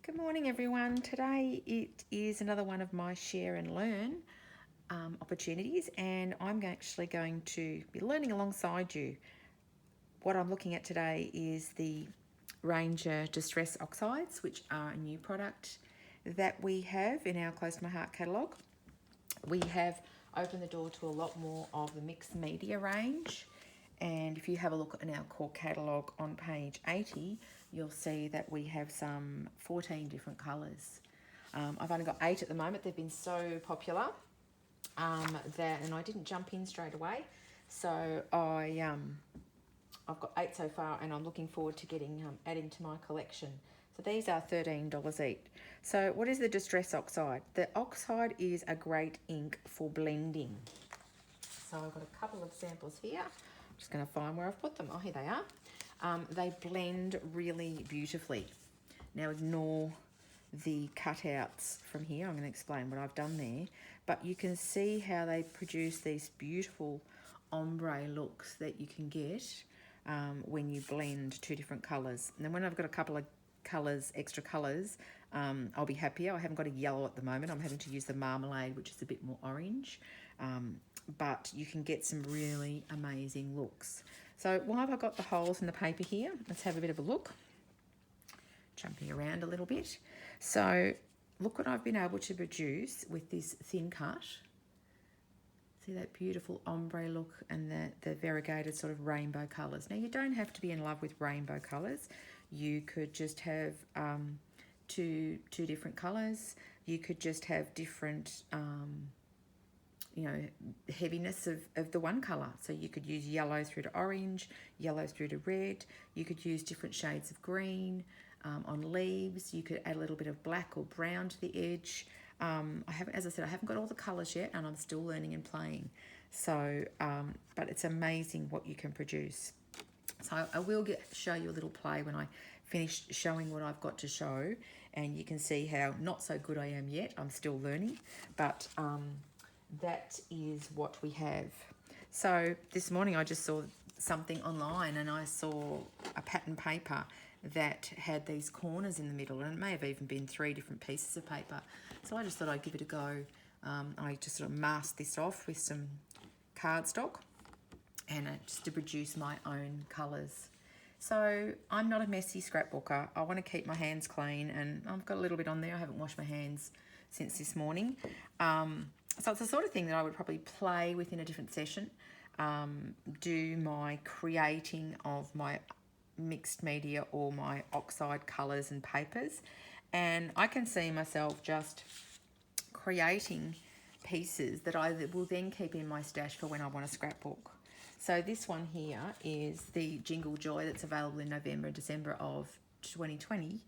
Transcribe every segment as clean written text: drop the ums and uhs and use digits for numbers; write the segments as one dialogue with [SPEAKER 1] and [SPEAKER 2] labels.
[SPEAKER 1] Good morning, everyone. Today it is another one of my share and learn opportunities, and I'm actually going to be learning alongside you. What I'm looking at today is the Ranger Distress Oxides, which are a new product that we have in our Close to My Heart catalogue. We have opened the door to a lot more of the mixed media range. And if you have a look in our core catalogue on page 80, you'll see that we have some 14 different colours. I've only got 8 at the moment. They've been so popular and I didn't jump in straight away. So I've got 8 so far, and I'm looking forward to getting adding to my collection. So these are $13 each. So what is the Distress Oxide? The Oxide is a great ink for blending. So I've got a couple of samples here. I'm just going to find where I've put them. Oh, here they are. They blend really beautifully. Now ignore the cutouts from here. I'm going to explain what I've done there. But you can see how they produce these beautiful ombre looks that you can get when you blend two different colours. And then when I've got a couple of colours, extra colours, I'll be happier. I haven't got a yellow at the moment. I'm having to use the marmalade, which is a bit more orange. But you can get some really amazing looks. So while I've got the holes in the paper here, let's have a bit of a look. Jumping around a little bit. So look what I've been able to produce with this thin cut. See that beautiful ombre look and the variegated sort of rainbow colours. Now you don't have to be in love with rainbow colours. You could just have two different colours. You could just have different heaviness of the one colour. So you could use yellow through to orange, yellow through to red. You could use different shades of green on leaves. You could add a little bit of black or brown to the edge. As I said, I haven't got all the colours yet, and I'm still learning and playing. So, but it's amazing what you can produce. So I will show you a little play when I finish showing what I've got to show, and you can see how not so good I am yet. I'm still learning, but that is what we have. So this morning I just saw something online, and I saw a pattern paper that had these corners in the middle, and it may have even been 3 different pieces of paper. So I just thought I'd give it a go. I just sort of masked this off with some cardstock and just to produce my own colours. So I'm not a messy scrapbooker. I want to keep my hands clean, and I've got a little bit on there. I haven't washed my hands since this morning. So it's the sort of thing that I would probably play with in a different session, do my creating of my mixed media or my oxide colours and papers. And I can see myself just creating pieces that I will then keep in my stash for when I want a scrapbook. So this one here is the Jingle Joy that's available in November and December of 2020.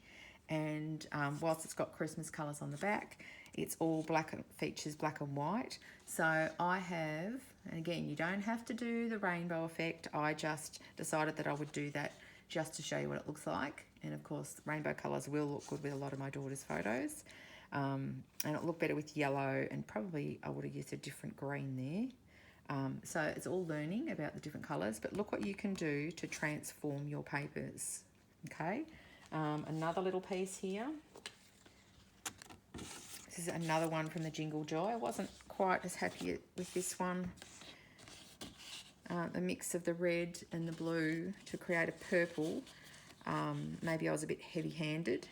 [SPEAKER 1] And whilst it's got Christmas colours on the back, it's all black, features black and white. So I have, and again, you don't have to do the rainbow effect. I just decided that I would do that just to show you what it looks like. And of course, rainbow colours will look good with a lot of my daughter's photos. And it'll look better with yellow, and probably I would have used a different green there. So it's all learning about the different colours, but look what you can do to transform your papers. Okay, another little piece here. This is another one from the Jingle Joy. I wasn't quite as happy with this one. A mix of the red and the blue to create a purple. Maybe I was a bit heavy-handed,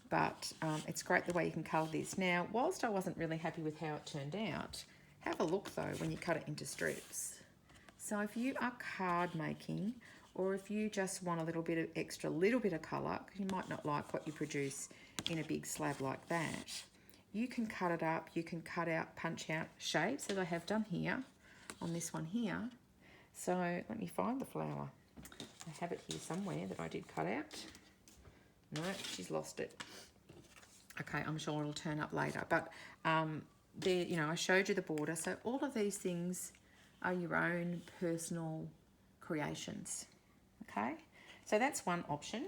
[SPEAKER 1] but it's great the way you can colour this. Now, whilst I wasn't really happy with how it turned out, have a look though when you cut it into strips. So if you are card making, or if you just want a little bit of extra, little bit of colour, because you might not like what you produce in a big slab like that, you can cut it up. You can cut out, punch out shapes, as I have done here on this one here. So let me find the flower. I have it here somewhere that I did cut out. No, she's lost it. Okay, I'm sure it'll turn up later. But there, I showed you the border. So all of these things are your own personal creations. Okay, so that's one option.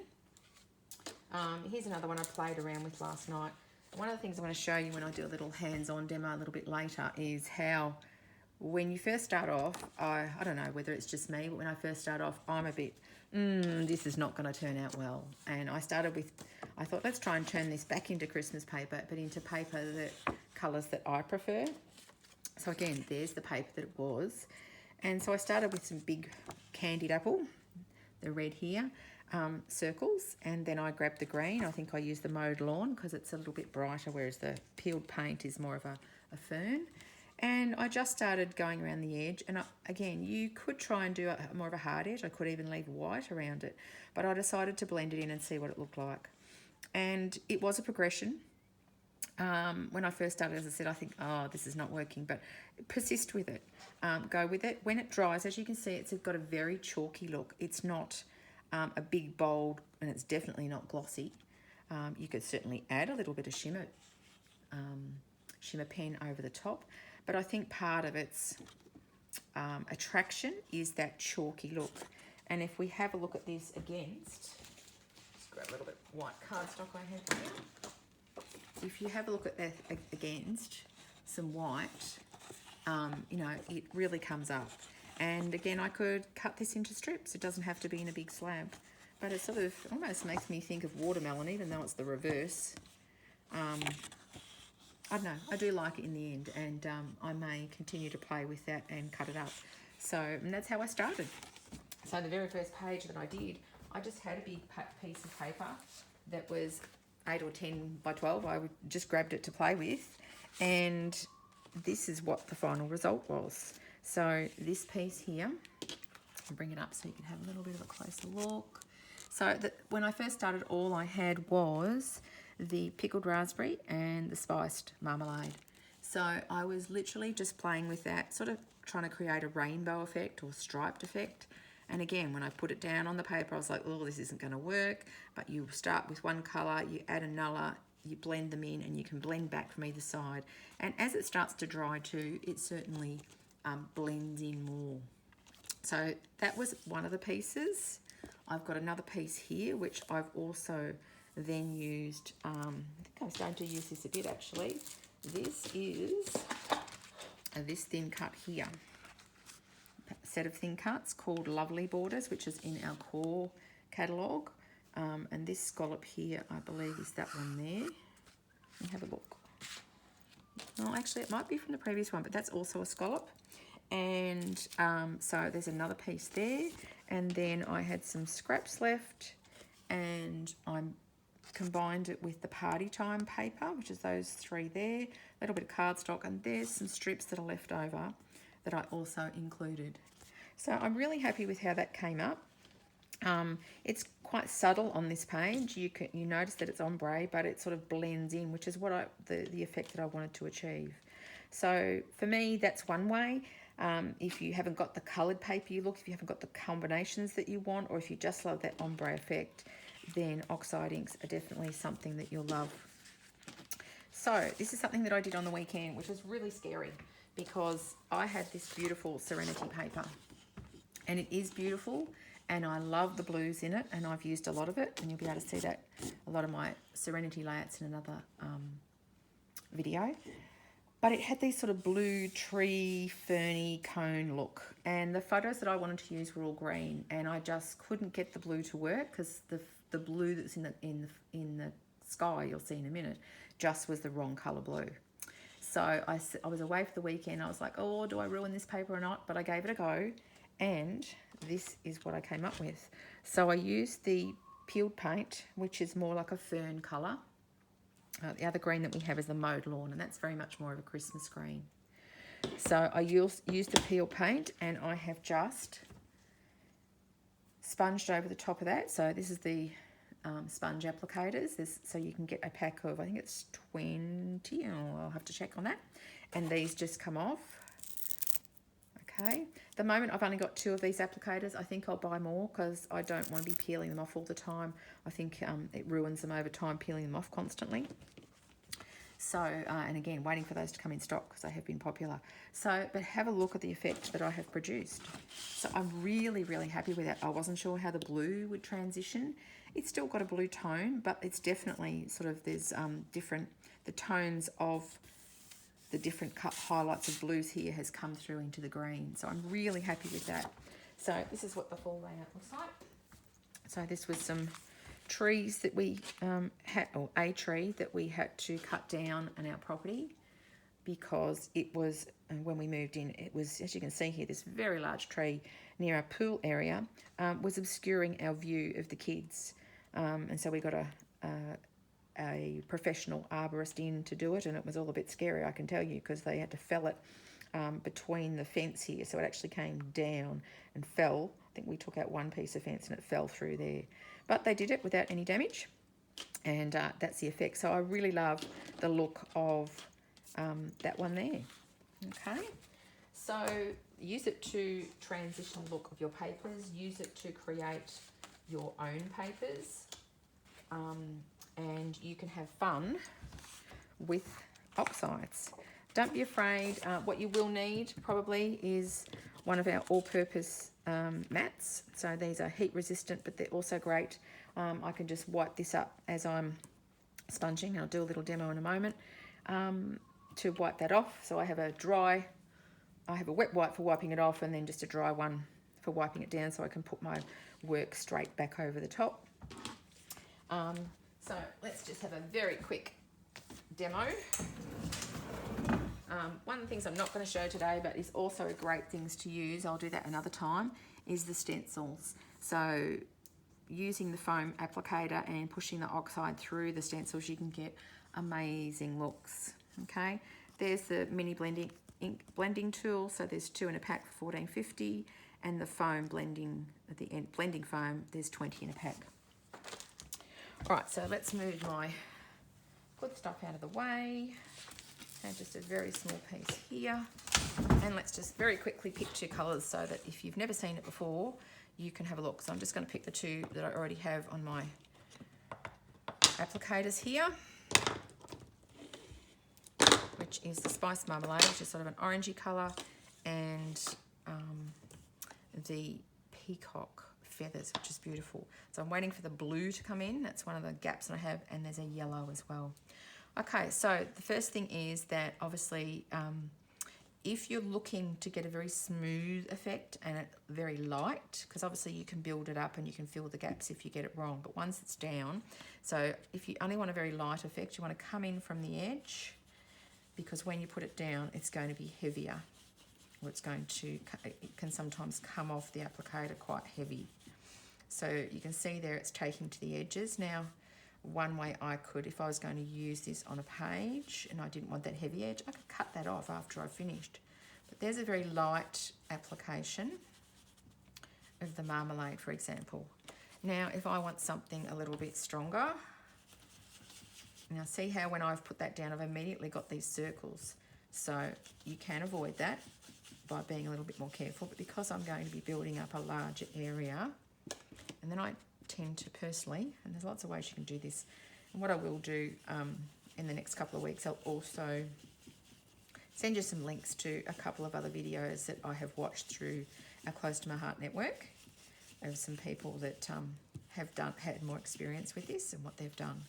[SPEAKER 1] Here's another one I played around with last night. One of the things I'm going to show you when I do a little hands-on demo a little bit later is how when you first start off, I don't know whether it's just me, but when I first start off, I'm a bit this is not going to turn out well. And I thought, let's try and turn this back into Christmas paper, but into paper that colours that I prefer. So again, there's the paper that it was. And so I started with some big candied apple, the red here, circles, and then I grabbed the green. I think I used the mowed lawn because it's a little bit brighter, whereas the peeled paint is more of a fern. And I just started going around the edge. And again, you could try and do more of a hard edge. I could even leave white around it. But I decided to blend it in and see what it looked like. And it was a progression. When I first started, as I said, I think, oh, this is not working. But persist with it. Go with it. When it dries, as you can see, it's got a very chalky look. It's not a big, bold, and it's definitely not glossy. You could certainly add a little bit of shimmer pen over the top. But I think part of its attraction is that chalky look. And if we have a look at this against, just grab a little bit of white cardstock I have here. If you have a look at that against some white, you know, it really comes up. And again, I could cut this into strips. It doesn't have to be in a big slab. But it sort of almost makes me think of watermelon, even though it's the reverse. I don't know, I do like it in the end, and I may continue to play with that and cut it up. So, and that's how I started. So the very first page that I did, I just had a big piece of paper that was 8 or 10 by 12. I just grabbed it to play with, and this is what the final result was. So this piece here, I'll bring it up so you can have a little bit of a closer look. So when I first started, all I had was the pickled raspberry and the spiced marmalade. So I was literally just playing with that, sort of trying to create a rainbow effect or striped effect. And again, when I put it down on the paper, I was like, oh, this isn't going to work. But you start with one colour, you add another, you blend them in, and you can blend back from either side. And as it starts to dry too, it certainly blends in more. So that was one of the pieces. I've got another piece here, which I've also then used, I think I was going to use this a bit actually. This is this thin cut here. Set of thin cuts called Lovely Borders, which is in our core catalogue. And this scallop here, I believe, is that one there. Let me have a look. Well, actually, it might be from the previous one, but that's also a scallop. And so there's another piece there. And then I had some scraps left, and I'm combined it with the party time paper, which is those three there, a little bit of cardstock, and there's some strips that are left over that I also included. So I'm really happy with how that came up. It's quite subtle on this page. You notice that it's ombre, but it sort of blends in, which is what the effect that I wanted to achieve. So for me, that's one way. If you haven't got the coloured paper you look, if you haven't got the combinations that you want, or if you just love that ombre effect, then Oxide Inks are definitely something that you'll love. So this is something that I did on the weekend, which was really scary because I had this beautiful Serenity paper, and it is beautiful, and I love the blues in it, and I've used a lot of it, and you'll be able to see that a lot of my Serenity layouts in another video. But it had these sort of blue tree ferny cone look, and the photos that I wanted to use were all green, and I just couldn't get the blue to work because the blue that's in the sky, you'll see in a minute, just was the wrong colour blue. So I was away for the weekend. I was like, oh, do I ruin this paper or not? But I gave it a go, and this is what I came up with. So I used the peeled paint, which is more like a fern colour. The other green that we have is the mowed lawn, and that's very much more of a Christmas green. So I used the peel paint, and I have just sponged over the top of that. So this is the sponge applicators. So you can get a pack of, I think it's 20. Oh, I'll have to check on that. And these just come off. Okay. At the moment, I've only got 2 of these applicators. I think I'll buy more because I don't want to be peeling them off all the time. I think it ruins them over time, peeling them off constantly. So, and again, waiting for those to come in stock because they have been popular. So, but have a look at the effect that I have produced. So I'm really, really happy with that. I wasn't sure how the blue would transition. It's still got a blue tone, but it's definitely sort of, there's the tones of the different highlights of blues here has come through into the green. So I'm really happy with that. So this is what the full layout looks like. So this was some trees that we had, or a tree that we had to cut down on our property because it was, when we moved in, it was, as you can see here, this very large tree near our pool area was obscuring our view of the kids. And so we got a professional arborist in to do it, and it was all a bit scary, I can tell you, because they had to fell it between the fence here, so it actually came down and fell. I think we took out one piece of fence and it fell through there, but they did it without any damage, and that's the effect. So I really love the look of that one there. Okay, so use it to transition the look of your papers, use it to create your own papers, and you can have fun with oxides. Don't be afraid. What you will need probably is one of our all-purpose mats. So these are heat resistant, but they're also great. I can just wipe this up as I'm sponging. I'll do a little demo in a moment to wipe that off. So I have a wet wipe for wiping it off, and then just a dry one for wiping it down so I can put my work straight back over the top. So let's just have a very quick demo. One of the things I'm not going to show today, but is also great things to use, I'll do that another time, is the stencils. So using the foam applicator and pushing the oxide through the stencils, you can get amazing looks. Okay, there's the mini blending tool. So there's 2 in a pack for $14.50, and the foam blending at the end, blending foam, there's 20 in a pack. All right, so let's move my good stuff out of the way. And just a very small piece here, and let's just very quickly pick 2 colours so that if you've never seen it before, you can have a look. So I'm just going to pick the 2 that I already have on my applicators here, which is the Spice Marmalade, which is sort of an orangey colour, and the Peacock Feathers, which is beautiful. So I'm waiting for the blue to come in. That's one of the gaps that I have, and there's a yellow as well. Okay, so the first thing is that obviously if you're looking to get a very smooth effect and it very light, because obviously you can build it up and you can fill the gaps if you get it wrong, but once it's down, so if you only want a very light effect, you want to come in from the edge, because when you put it down, it's going to be heavier, or it can sometimes come off the applicator quite heavy. So you can see there it's taking to the edges. Now, one way I could, if I was going to use this on a page and I didn't want that heavy edge, I could cut that off after I finished. But there's a very light application of the marmalade, for example. Now, if I want something a little bit stronger, now see how when I've put that down, I've immediately got these circles. So you can avoid that by being a little bit more careful, but because I'm going to be building up a larger area, and then I tend to personally, and there's lots of ways you can do this, and what I will do in the next couple of weeks, I'll also send you some links to a couple of other videos that I have watched through our Close to My Heart network of some people that have had more experience with this and what they've done.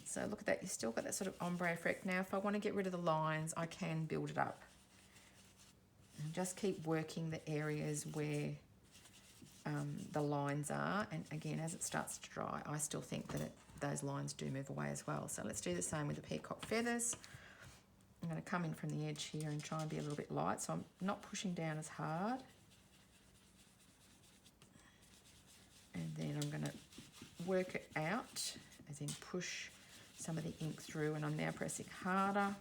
[SPEAKER 1] So look at that, you've still got that sort of ombre effect. Now if I want to get rid of the lines, I can build it up and just keep working the areas where the lines are, and again, as it starts to dry, I still think that those lines do move away as well. So let's do the same with the Peacock Feathers. I'm going to come in from the edge here and try and be a little bit light, so I'm not pushing down as hard. And then I'm going to work it out, as in push some of the ink through, and I'm now pressing harder.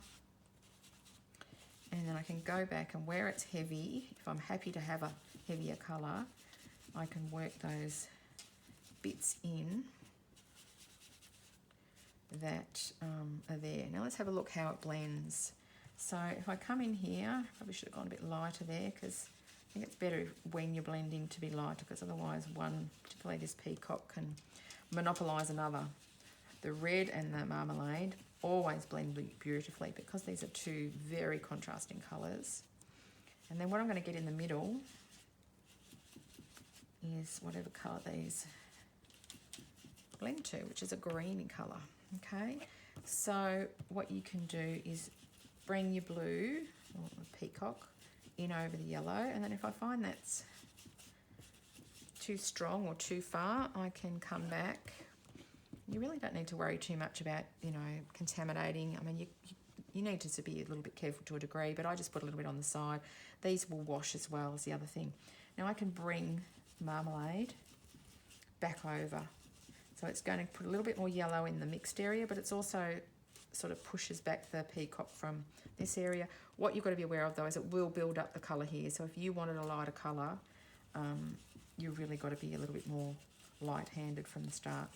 [SPEAKER 1] And then I can go back, and where it's heavy, if I'm happy to have a heavier colour, I can work those bits in that are there. Now let's have a look how it blends. So if I come in here, probably should have gone a bit lighter there, because I think it's better when you're blending to be lighter, because otherwise one, particularly this peacock, can monopolise another. The red and the marmalade always blend beautifully because these are 2 very contrasting colours. And then what I'm going to get in the middle is whatever colour these blend to, which is a greeny colour. Okay, so what you can do is bring your blue, or the peacock, in over the yellow, and then if I find that's too strong or too far, I can come back. You really don't need to worry too much about, you know, contaminating. I mean, you need to be a little bit careful to a degree, but I just put a little bit on the side. These will wash as well as the other thing. Now I can bring marmalade back over. So it's going to put a little bit more yellow in the mixed area, but it's also sort of pushes back the peacock from this area. What you've got to be aware of though is it will build up the colour here. So if you wanted a lighter colour, you've really got to be a little bit more light-handed from the start.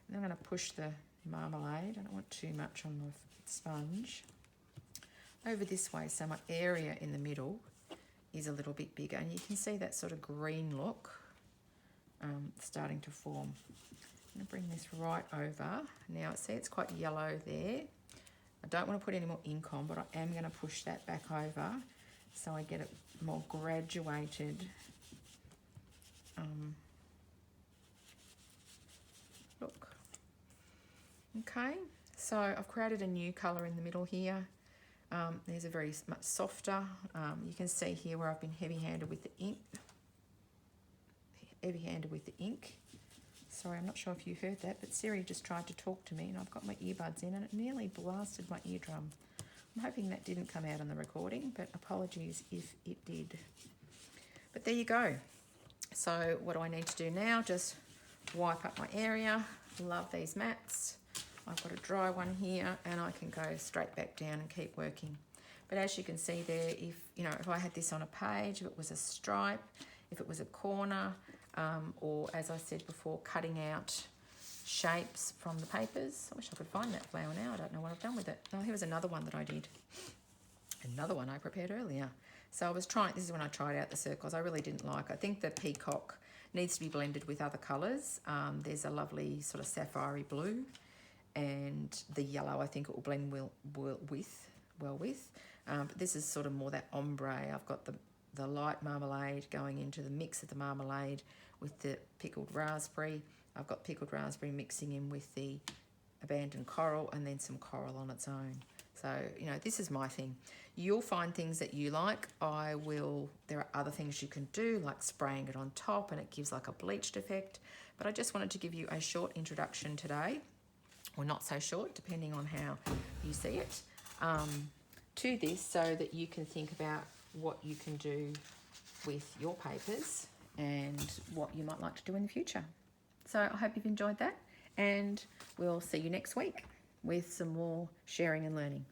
[SPEAKER 1] And I'm going to push the marmalade, I don't want too much on my sponge, over this way so my area in the middle is a little bit bigger. And you can see that sort of green look starting to form. I'm going to bring this right over. Now, see, it's quite yellow there. I don't want to put any more ink on, but I am going to push that back over so I get it more graduated look. Okay, so I've created a new colour in the middle here. There's a very much softer. You can see here where I've been heavy-handed with the ink. Sorry, I'm not sure if you heard that, but Siri just tried to talk to me and I've got my earbuds in and it nearly blasted my eardrum. I'm hoping that didn't come out on the recording, but apologies if it did. But there you go. So what do I need to do now? Just wipe up my area. Love these mats. I've got a dry one here and I can go straight back down and keep working. But as you can see there, if I had this on a page, if it was a stripe, if it was a corner, or as I said before, cutting out shapes from the papers. I wish I could find that flower now. I don't know what I've done with it. Oh, here was another one that I did. Another one I prepared earlier. So I was trying, this is when I tried out the circles. I really didn't like. I think the peacock needs to be blended with other colours. There's a lovely sort of sapphire blue, and the yellow I think it will blend well with. But this is sort of more that ombre. I've got the light marmalade going into the mix of the marmalade with the pickled raspberry. I've got pickled raspberry mixing in with the abandoned coral and then some coral on its own. So, you know, this is my thing. You'll find things that you like. There are other things you can do, like spraying it on top and it gives like a bleached effect. But I just wanted to give you a short introduction today, or not so short, depending on how you see it, to this so that you can think about what you can do with your papers and what you might like to do in the future. So I hope you've enjoyed that, and we'll see you next week with some more sharing and learning.